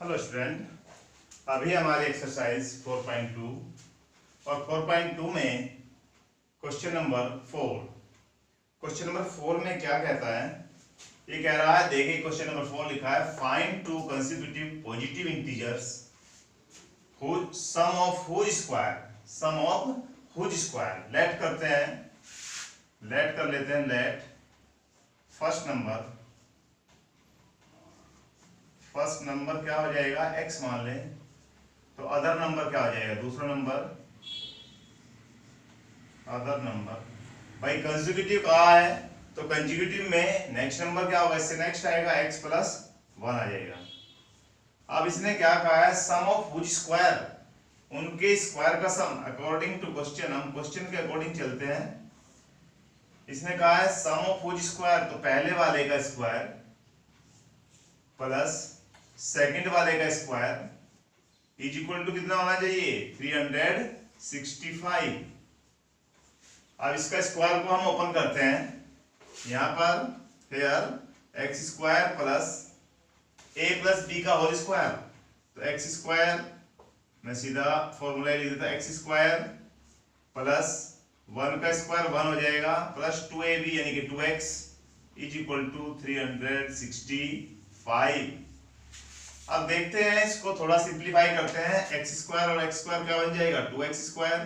Hello student, अभी हमारी exercise 4.2 और 4.2 में क्वेश्चन नंबर 4 में क्या कहता है। ये कह रहा है, देखिए क्वेश्चन नंबर 4 लिखा है, find two consecutive positive integers sum of whose square. Let करते हैं, लेट कर लेते हैं। लेट फर्स्ट नंबर क्या हो जाएगा, x मान लें, तो अदर नंबर क्या हो जाएगा, दूसरा नंबर अदर नंबर। भाई कंसेक्यूटिव कहा है तो कंसेक्यूटिव में नेक्स्ट नंबर क्या होगा, इससे नेक्स्ट आएगा x प्लस 1 आ जाएगा। अब इसने क्या कहा है, सम ऑफ हुज स्क्वायर, उनके स्क्वायर का सम अकॉर्डिंग टू क्वेश्चन। हम क्वेश्चन के अकॉर्डिंग चलते हैं। इसने कहा है सम ऑफ हुज स्क्वायर, तो पहले वाले का स्क्वायर प्लस सेकंड वाले का स्क्वायर इज इक्वल टू कितना होना चाहिए, 365। अब इसका स्क्वायर को हम ओपन करते हैं, यहां पर हेयर एक्स स्क्वायर प्लस ए प्लस बी का होल स्क्वायर, तो एक्स स्क्वायर मैं सीधा फॉर्मूला लिख देता, एक्स स्क्वायर प्लस 1 का स्क्वायर 1 हो जाएगा, प्लस 2ab यानी कि 2x इज इक्वल टू 365। अब देखते हैं, इसको थोड़ा सिंप्लीफाई करते हैं। एक्स स्क्वायर और एक्स स्क्वायर क्या बन जाएगा, 2x square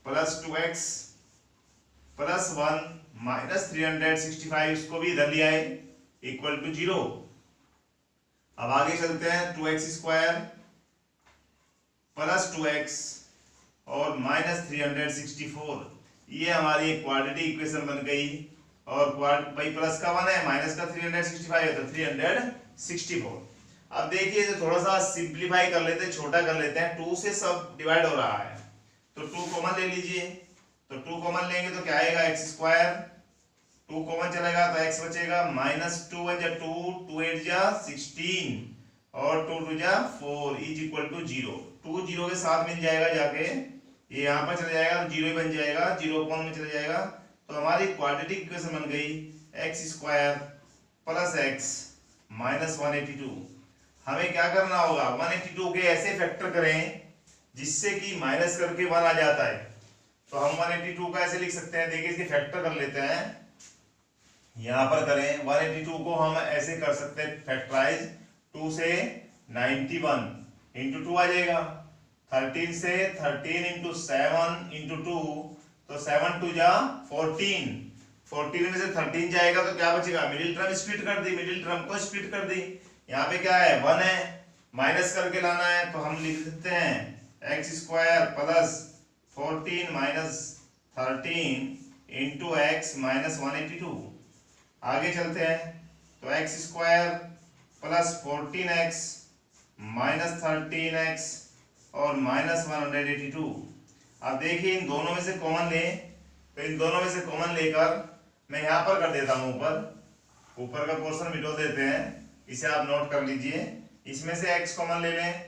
plus 2x plus 1 minus 365, इसको भी इधर लिया है, इक्वल टू 0। अब आगे चलते हैं, 2x स्क्वायर प्लस 2x और माइनस 364, ये हमारी एक क्वाड्रेटिक इक्वेशन बन गई। और भाई प्लस का 1 है, माइनस का 365 है, तो 364। अब देखिए, तो थोड़ा सा सिंप्लीफाई कर लेते हैं, छोटा कर लेते हैं। 2 से सब डिवाइड हो रहा है, तो 2 कॉमन ले लीजिए, तो 2 कॉमन लेंगे तो क्या आएगा, एक्स स्क्वायर, 2 कॉमन चलेगा तो x बचेगा, माइनस 2 1 जा 2, 2 8 जा 16 और 2 2 जा 4 इज इक्वल टू 0। 2 0 के साथ मिल जाएगा, जाके ये यहाँ पर चला जाएगा तो 0 ही बन जाएगा, 0 कॉमन में चला जाएगा, तो हमारी क्वाड्रेटिक इक्वेशन बन गई x square plus x minus 182। हमें क्या करना होगा, 182 के ऐसे फैक्टर करें जिससे कि माइनस करके 1 आ जाता है। तो हम 182 का ऐसे लिख सकते हैं, देखिए इसके फैक्टर कर लेते हैं, यहां पर करें 182 को हम ऐसे कर सकते हैं फैक्टराइज, 2 से 91 इंटू 2 आ जाएगा, 13 से 13 इंटू 7 इंटू 2, तो 7 2 जा 14, 14 में से 13 जाएगा तो क्या बचेगा, मिडिल टर्म स्प्लिट कर दी, मिडिल टर्म को स्प्लिट कर दी। यहाँ पे क्या है, 1 है, माइनस करके लाना है, तो हम लिख देते हैं x square plus 14 minus 13 into x minus 182। आगे चलते हैं, तो x square plus 14x minus 13x और माइनस 182। अब देखिए इन दोनों में से कॉमन लें, तो इन दोनों में से कॉमन लेकर मैं यहाँ पर कर देता हूँ, ऊपर का पोर्शन मिटो देते हैं, इसे आप नोट कर लीजिए। इसमें से x कॉमन ले लें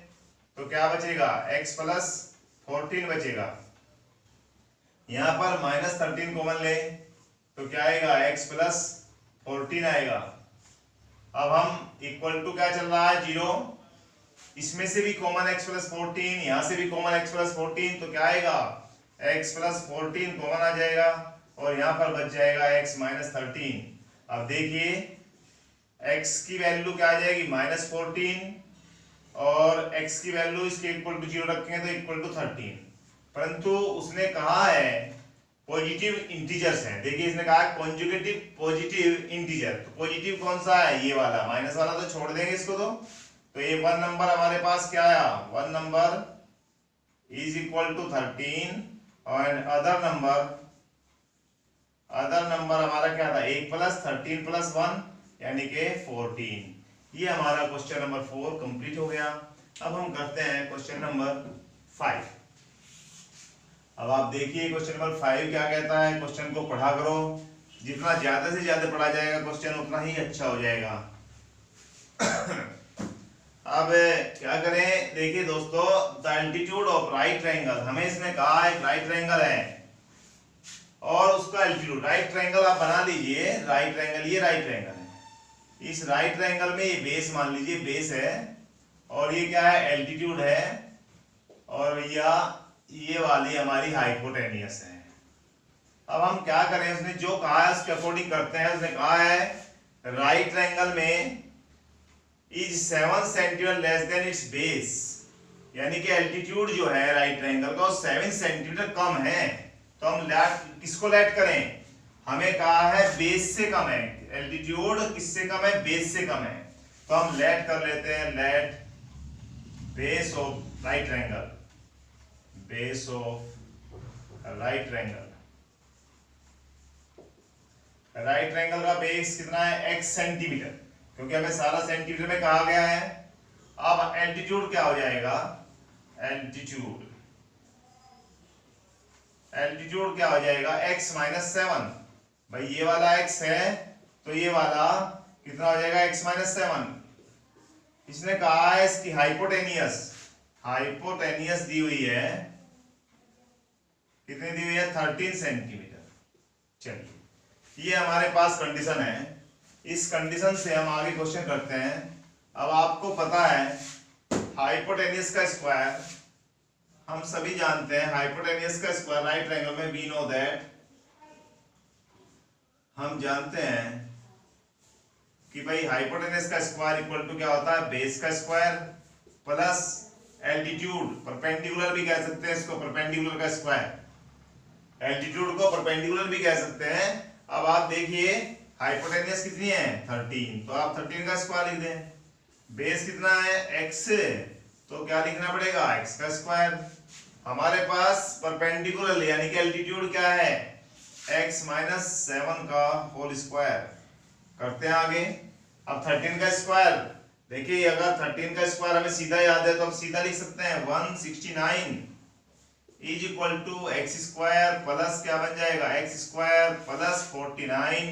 तो क्या बचेगा, x प्लस 14 बचेगा, यहाँ पर माइनस 13 कॉमन ले तो क्या आएगा, x प्लस 14 आएगा। अब हम इक्वल टू क्या चल रहा है, 0, इसमें से भी कॉमन x प्लस 14, यहाँ से भी कॉमन x प्लस 14, तो क्या आएगा, x प्लस 14 कॉमन आ जाएगा और यहाँ पर बच जाएगा x माइनस 13। अब देखिए x की वैल्यू क्या आ जाएगी, माइनस 14 और x की वैल्यू इसके इक्वल टू 0 रखेंगे तो इक्वल टू 13। परंतु उसने कहा है पॉजिटिव इंटीजर्स हैं। देखिए इसने कहा कॉन्जुगेटिव पॉजिटिव इंटीजर, तो पॉजिटिव कौन सा है, ये वाला, माइनस वाला तो छोड़ देंगे इसको। तो ये 1 नंबर हमारे पास क्या आया, 1 नंबर इज इक्वल टू 13 और अदर नंबर हमारा क्या था, 1 प्लस 13 प्लस 1 यानी कि 14। ये हमारा क्वेश्चन नंबर 4 कंप्लीट हो गया। अब हम करते हैं क्वेश्चन नंबर 5। अब आप देखिए क्वेश्चन नंबर 5 क्या कहता है। क्वेश्चन को पढ़ा करो, जितना ज्यादा से ज्यादा पढ़ा जाएगा क्वेश्चन उतना ही अच्छा हो जाएगा। अब क्या करें, देखिए दोस्तों, the altitude of right triangle, हमें इसने कहा एक राइट ट्रायंगल है और उसका एल्टीट्यूड, राइट ट्रायंगल आप बना लीजिए, राइट ट्रायंगल, ये राइट ट्रायंगल है, इस राइट ट्रायंगल में ये बेस मान लीजिए, बेस है और ये क्या है, एल्टीट्यूड है, और भैया ये वाली हमारी हाइपोटेनियस है। अब हम क्या करें, उसने जो कहा है उसके अकॉर्डिंग करते हैं। उसने कहा है राइट ट्रायंगल में is 7 centimetre less than it's base, यानी कि एल्टीट्यूड जो है राइट ट्रायंगल का 7 सेंटीमीटर कम है। तो हम लेट किसको लेट करें, हमें कहा है बेस से कम है, एल्टीट्यूड किससे कम है, बेस से कम है। तो हम लेट कर लेते हैं, let base of right triangle, base of right triangle, right triangle का बेस कितना है, x सेंटीमीटर, क्योंकि हमें सारा सेंटीमीटर में कहा गया है। अब एल्टीट्यूड क्या हो जाएगा, एल्टीट्यूड एल्टीट्यूड क्या हो जाएगा, x माइनस 7। भाई ये वाला x है तो ये वाला कितना हो जाएगा, x माइनस 7। इसने कहा है इसकी हाइपोटेनियस, हाइपोटेनियस दी हुई है, कितनी दी हुई है, 13 सेंटीमीटर। चलिए ये हमारे पास कंडीशन है, इस कंडीशन से हम आगे क्वेश्चन करते हैं। अब आपको पता है हाइपोटेनियस का स्क्वायर, हम सभी जानते हैं हाइपोटेनियस का स्क्वायर राइट ट्रायंगल में, वी नो दैट, हम जानते हैं कि भाई हाइपोटेनियस का स्क्वायर इक्वल टू क्या होता है, बेस का स्क्वायर प्लस एल्टीट्यूड, परपेंडिकुलर भी कह सकते हैं इसको, परपेंडिकुलर का स्क्वायर, एल्टीट्यूड को परपेंडिकुलर भी कह सकते हैं। अब आप देखिए हाइपोटेनियस कितनी है, 13, तो आप 13 का स्क्वायर लिख दें। बेस कितना है, x, तो क्या लिखना पड़ेगा, x का स्क्वायर। हमारे पास परपेंडिकुलर यानी कि एल्टीट्यूड क्या है, x माइनस 7 का होल स्क्वायर। करते हैं आगे। अब 13 का स्क्वायर, देखिए अगर 13 का स्क्वायर हमें सीधा याद है तो हम सीधा लिख सकते हैं 169 is equal to x square plus क्या बन जाएगा, एक्स स्क्वायर प्लस 49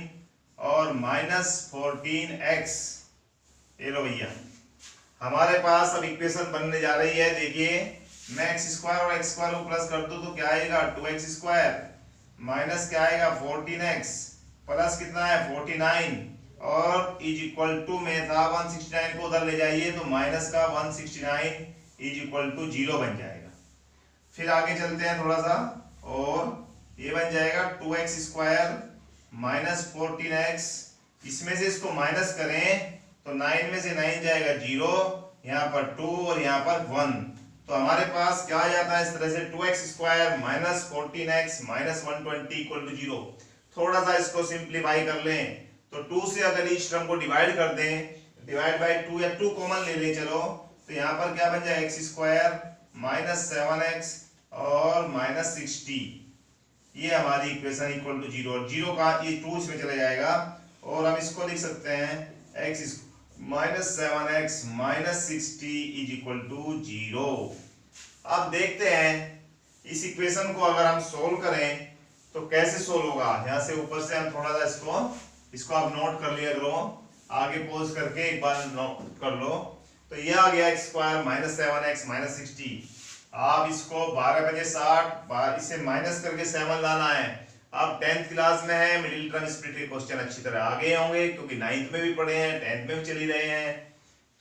और माइनस 14x। ये लो भैया हमारे पास अब इक्वेशन बनने जा रही है। देखिए मैं एक्स स्क्वायर और एक्स स्क्वायर को प्लस कर दूं तो क्या आएगा, 2x स्क्वायर माइनस क्या आएगा 14x प्लस कितना है 49 और इज इक्वल टू में था 169 को उधर ले जाइए तो माइनस का 169 इज इक्वल टू 0 बन जाएगा। फिर आगे चलते हैं थोड़ा सा, और ये बन जाएगा 2x स्क्वायर माइनस 14x, इसमें से इसको माइनस करें तो 9 में से 9 जाएगा 0, यहाँ पर 2 और यहाँ पर 1, तो हमारे पास क्या आ जाता है इस तरह से 2x square minus 14x minus 120 equal to 0। थोड़ा सा इसको सिंप्लीफाई कर लें तो 2 से अगर इस टर्म को डिवाइड कर दें, डिवाइड बाय 2 या 2 कॉमन ले लें चलो, तो यहाँ पर क्या बन जाए x स्क्वायर माइनस 7x और माइनस 60, ये हमारी इक्वेशन इक्वल टू 0, और 0 का ये 2 इसमें चला जाएगा और हम इसको लिख सकते हैं x minus 7x minus 60 is equal to 0। अब देखते हैं इस इक्वेशन को अगर हम सोल्व करें तो कैसे सोल्व होगा। यहाँ से ऊपर से हम थोड़ा सा इसको आप नोट कर लिया करो, आगे पोज करके एक बार नोट कर लो। तो ये आ गया x square minus 7x minus 60, आप इसको 12 बजे 60 इसे माइनस करके 7 लाना है। आप 10th क्लास में है, मिडिल टर्म स्प्लिट के क्वेश्चन अच्छी तरह आगे होंगे क्योंकि 9th में भी पढ़े हैं, 10th में भी चली रहे हैं।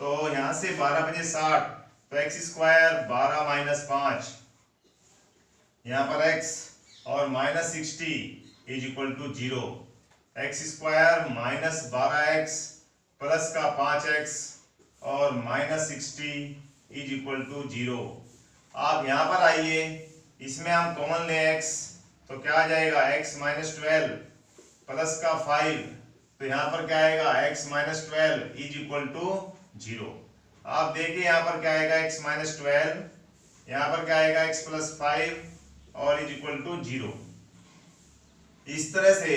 तो यहाँ से 12 बजे 60 तो x स्क्वायर 12 माइनस 5, यहाँ पर x और minus 60 is equal to 0, x square minus 12x plus का 5x और माइनस 60 इज इक्वल टू 0। आप यहाँ पर आइए, इसमें हम कॉमन ले x तो क्या आ जाएगा x माइनस 12 प्लस का 5, तो यहाँ पर क्या आएगा x minus 12 is equal to 0। आप देखिए यहाँ पर क्या आएगा x माइनस 12, यहाँ पर क्या आएगा x प्लस 5 और इज इक्वल टू 0। इस तरह से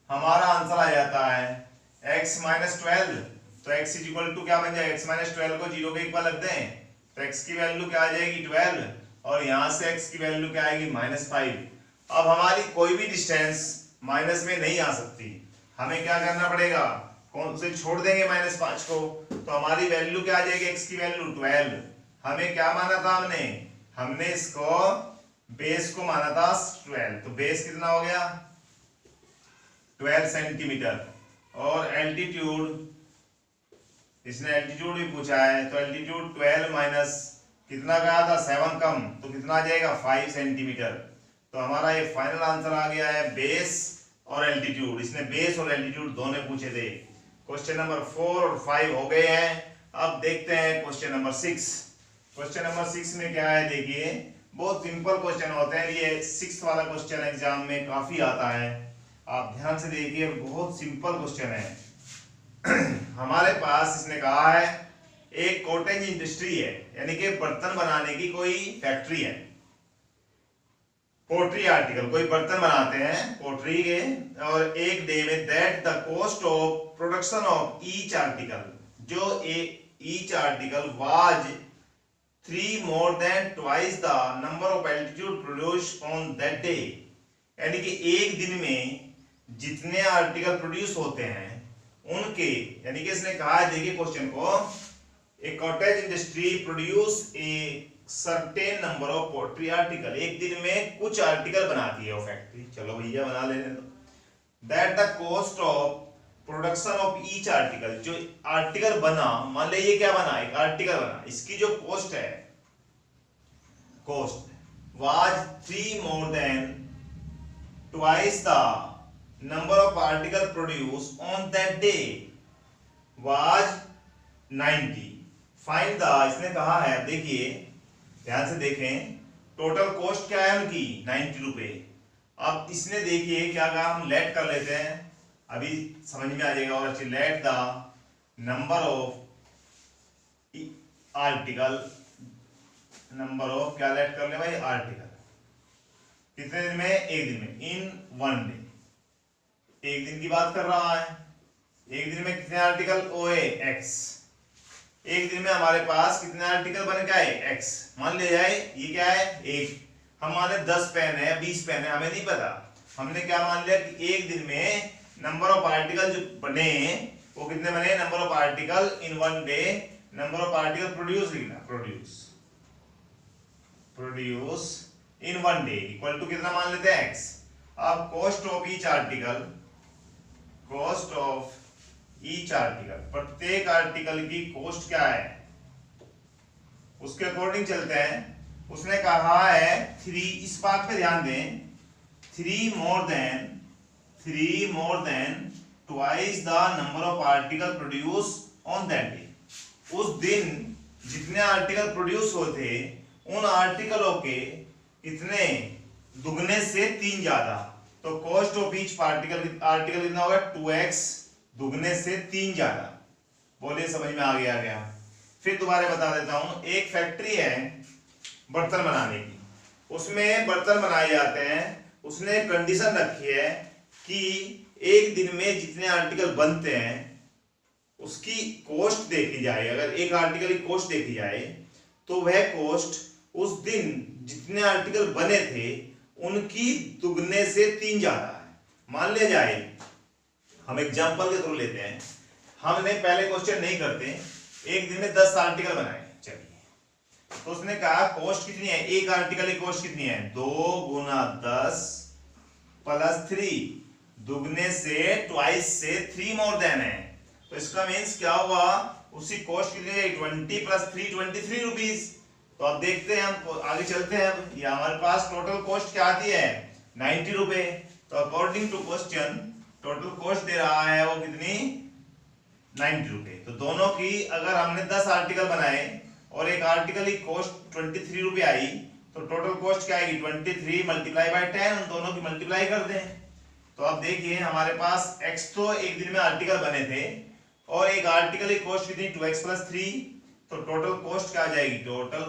हमारा आंसर आ जाता है x माइनस 12, तो x इज इक्वल टू क्या बन जाएगा, x माइनस 12 को 0 के इक्वल रख दें तो x की वैल्यू क्या आ जाएगी 12 और यहाँ से x की वैल्यू क्या आएगी माइनस 5। अब हमारी कोई भी डिस्टेंस माइनस में नहीं आ सकती, हमें क्या करना पड़ेगा, कौन से छोड़ देंगे माइनस 5 को, तो हमारी वैल्यू क्या आ जाएगी x की वैल्यू 12। हमें क्या माना था, हमने इसको बेस को माना था 12, तो बेस कितना हो गया 12 सेंटीमीटर और एल्टीट्यूड इसने एल्टीट्यूड भी पूछा है, तो एल्टीट्यूड 12 माइनस कितना कहा था 7 कम, तो कितना आ जाएगा 5 सेंटीमीटर। तो हमारा ये फाइनल आंसर आ गया है बेस और एल्टीट्यूड। इसने बेस और एल्टीट्यूड दोनों पूछे थे। क्वेश्चन नंबर 4 और 5 हो गए हैं। अब देखते हैं क्वेश्चन नंबर 6। क्वेश्चन नंबर 6 में क्या है, देखिए बहुत सिंपल क्वेश्चन होते हैं। ये 6 वाला क्वेश्चन एग्जाम में काफी आता है, आप ध्यान से देखिए, बहुत सिंपल क्वेश्चन है। हमारे पास इसने कहा है एक कॉटेज इंडस्ट्री है, यानी कि बर्तन बनाने की कोई फैक्ट्री है, पोट्री आर्टिकल, कोई बर्तन बनाते हैं पोट्री के, और एक डे में that the cost of production of each article, जो each article was 3 more than twice the number of altitude produced on that day, यानी कि एक दिन में जितने आर्टिकल प्रोड्यूस होते हैं उनके, यानी कि इसने कहा है, देखिए क्वेश्चन को, a cottage industry produce a certain number of pottery article, एक दिन में कुछ आर्टिकल बनाती है वो फैक्ट्री, चलो भैया बना लेने दो। That the cost of production of each article, जो आर्टिकल बना, मान लीजिए ये क्या बना, एक आर्टिकल बना, इसकी जो कॉस्ट है, cost was 3 more than twice the number of article produced on that day was 90. Find the, इसने कहा है, देखिए ध्यान से देखें, टोटल कॉस्ट क्या है उनकी 90 रुपए। अब इसने देखिए क्या कहा, हम लेट कर लेते हैं, अभी समझ में आ जाएगा और अच्छी। Let the number of article, number of क्या लेट कर ले भाई, आर्टिकल, कितने दिन में, एक दिन में, इन 1 डे, एक दिन की बात कर रहा है, एक दिन में कितने आर्टिकल, ओए एक्स, एक दिन में हमारे पास कितने आर्टिकल बन के आए, एक्स, मान ले जाए ये क्या है, एक, हम मान ले 10 पेन है 20 पेन है, हमें नहीं पता, हमने क्या मान लिया कि एक दिन में नंबर ऑफ आर्टिकल जो बने वो कितने बने, number of article in 1 day, number of article produce लिखना, produce in 1 day equal to कितना मान लेते हैं, एक्स। अब cost of each article, cost of each article, प्रत्येक आर्टिकल की कॉस्ट क्या है, उसके अकॉर्डिंग चलते हैं। उसने कहा है 3, इस बात पे ध्यान दें, 3 more than twice the number of article produced on that day, उस दिन जितने आर्टिकल प्रोड्यूस होते उन आर्टिकलों के कितने, दुगने से 3 ज्यादा, तो कॉस्ट ऑफ ईच आर्टिकल कितना होगा, 2x, दुगने से 3 ज्यादा। बोलिए समझ में आ गया। फिर दोबारा बता देता हूं, एक फैक्ट्री है बर्तन बनाने की, उसमें बर्तन बनाए जाते हैं, उसने कंडीशन रखी है कि एक दिन में जितने आर्टिकल बनते हैं उसकी कॉस्ट देखी जाए। अगर एक आर्टिकल की कॉस्ट देखी जाए तो वह कॉस्ट उस दिन जितने आर्टिकल बने थे उनकी दुगने से 3 ज्यादा है। मान लिया जाए, हम एग्जांपल के थ्रू लेते हैं, हमने पहले क्वेश्चन नहीं करते, एक दिन में 10 आर्टिकल बनाए, चलिए, तो उसने कहा कॉस्ट कितनी है, एक आर्टिकल की कॉस्ट कितनी है, 2 गुना 10 प्लस 3, दुगने से ट्वाइस से 3 मोर देन है, तो इसका मीन्स क्या हुआ, उसी कॉस्ट के लिए 20 प्लस 3 23 रुपीज। तो अब देखते हैं, हम आगे चलते हैं। अब ये हमारे पास टोटल कॉस्ट क्या आती है, 90 रुपए। तो according to question total cost दे रहा है वो कितनी, 90 रुपए। तो दोनों की अगर हमने 10 आर्टिकल बनाए और एक आर्टिकल की कॉस्ट 23 रुपए आई, तो टोटल कॉस्ट क्या आएगी, 23 मल्टीप्लाई बाय 10, उन दोनों की मल्टीप्लाई कर दें। तो अब देखिए हमारे पास x तो एक दिन में आर्टिकल बने थे और एक आर्टिकल की कॉस्ट कितनी, 2x प्लस 3, तो टोटल कॉस्ट क्या आ जाएगी, टोटल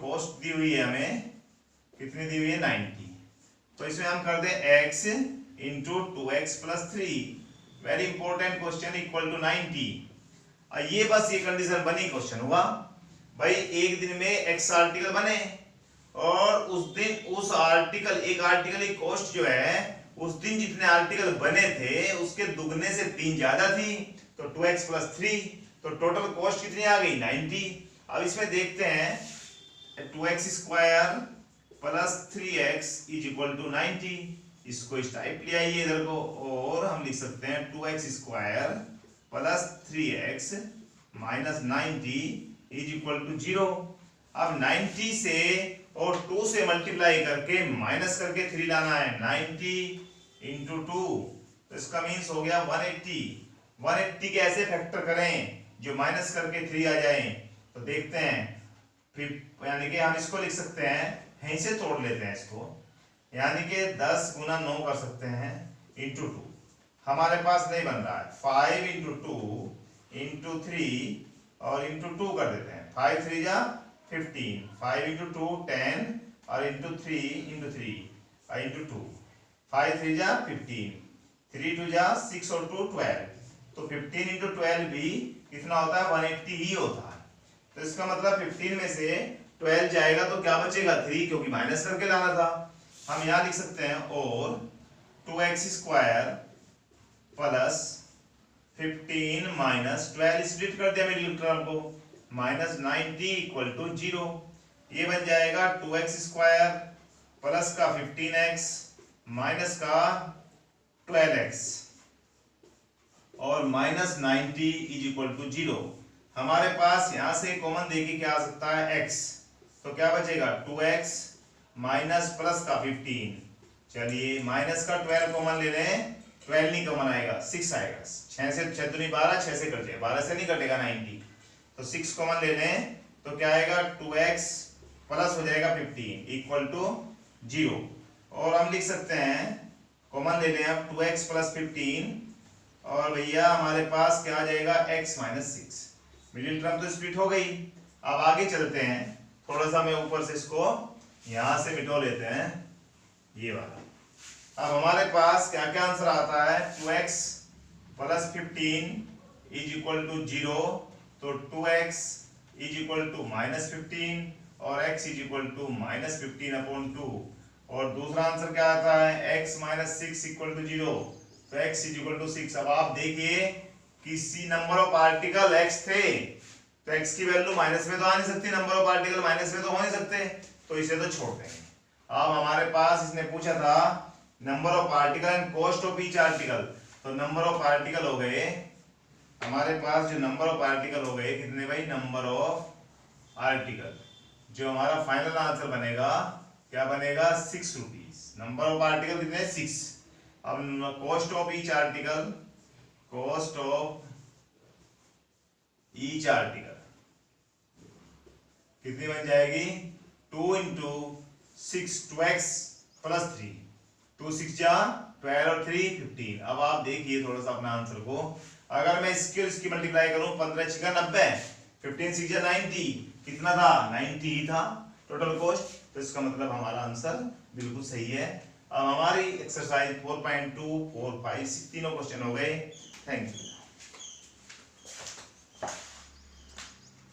कॉस्ट दी हुई है हमें, कितनी दी हुई है, 90। तो इसमें हम कर दें x into 2x plus 3, very important question, equal to 90। ये बस ये कंडीशन बनी, क्वेश्चन हुआ भाई एक दिन में x आर्टिकल बने और उस दिन उस आर्टिकल, एक आर्टिकल की कॉस्ट जो है उस दिन जितने आर्टिकल बने थे उसके दुगने से 3 ज्यादा थी, तो 2x प्लस 3, तो टोटल कॉस्ट कितनी आ गई, 90। अब इसमें देखते हैं 2x square plus 3x is equal to 90, इसको इस टाइप ले आइए इधर को, और हम लिख सकते हैं 2x square plus 3x minus 90 is equal to 0। अब 90 से और 2 से मल्टीप्लाई करके माइनस करके 3 लाना है। 90 इंटू 2 तो इसका मीन्स हो गया 180। 180 के ऐसे फैक्टर करें जो माइनस करके 3 आ जाए। तो देखते हैं फिर, यानी कि हम इसको लिख सकते हैं, यहीं से तोड़ लेते हैं इसको, यानी कि 10 गुना 9 कर सकते हैं इंटू 2। हमारे पास नहीं बन रहा है। 5 इंटू 2 इंटू 3 और इंटू 2 कर देते हैं। 5 3 जा 15, 5 इंटू 2 10 और इंटू 3 इंटू 3 और इंटू 2, 5 3 जा 15, 3 2 जा 6 और 2 12। तो 15 इंटू 12 भी कितना होता है? 180 ही होता है। तो इसका मतलब 15 में से 12 जाएगा तो क्या बचेगा? 3, क्योंकि माइनस करके लाना था। हम यहाँ लिख सकते हैं और 2x square plus 15 minus 12 split कर दिया मिडिल टर्म को, माइनस 90 इक्वल टू 0। ये बन जाएगा 2x स्क्वायर प्लस का 15x माइनस का 12x और माइनस 90 इज इक्वल टू 0। हमारे पास यहां से कॉमन देके क्या आ सकता है? x। तो क्या बचेगा? 2x माइनस प्लस का 15। चलिए माइनस का 12 कॉमन ले लें, 12 नहीं कॉमन आएगा, 6 आएगा। 6 से 6 दूनी 12, 6 से कट जाए, 12 से नहीं कटेगा 90। तो 6 कॉमन ले लें तो क्या आएगा? 2x प्लस हो जाएगा 15 इक्वल टू 0। और हम लिख सकते हैं, कॉमन ले लें अब, 2x प्लस 15 और भैया हमारे पास क्या आ जाएगा? x minus 6। मिडिल टर्म तो स्प्लिट हो गई। अब आगे चलते हैं, थोड़ा सा मैं ऊपर से इसको यहां से मिटो लेते हैं, ये वाला। अब हमारे पास क्या क्या आंसर आता है? 2x plus 15 is equal to 0। तो 2x is equal to minus 15 और x is equal to minus 15 upon 2। और दूसरा आंसर क्या आता है? x minus 6 equal to 0। तो x इज इक्वल टू 6। अब आप देखिए किसी नंबर ऑफ पार्टिकल x थे तो x की वैल्यू माइनस में तो आ नहीं सकती, नंबर ऑफ पार्टिकल माइनस में तो हो नहीं सकते, तो इसे तो छोड़ देंगे। अब हमारे पास इसने पूछा था number of particle and cost of each article. तो नंबर ऑफ पार्टिकल हो गए हमारे पास, जो नंबर ऑफ पार्टिकल हो गए कितने भाई? Number of article. जो हमारा फाइनल आंसर बनेगा क्या बनेगा? 6 रुपीज। नंबर ऑफ आर्टिकल कितने? 6। अब cost of each article, cost of each article कितनी बन जाएगी? 2 इंटू 6, 2x प्लस 3, 2 6 जा 12 और 3 15। अब आप देखिए थोड़ा सा अपना आंसर को, अगर मैं इसकी मल्टीप्लाई करूं, 15 6 90, 15 6 जा 90, कितना था? 90 ही था टोटल कॉस्ट। तो इसका मतलब हमारा आंसर बिल्कुल सही है। अब हमारी एक्सरसाइज 4.2, 4, 5 तीनों क्वेश्चन हो गए। Thank you.